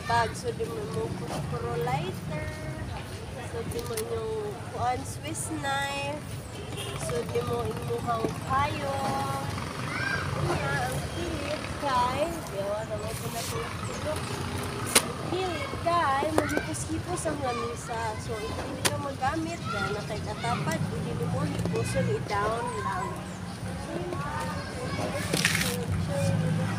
bag. So, di mo mo pro lighter. So, di mo yung kuan Swiss knife. So, di mo imuhang kayo. Kaya, ang pilit kay, yawa naman ko na tulog. Pilit kay, mahipos-hipos ang lamisa. So, ito hindi ka magamit na nakay katapad. Hindi mo hipos, so i-down lang. So,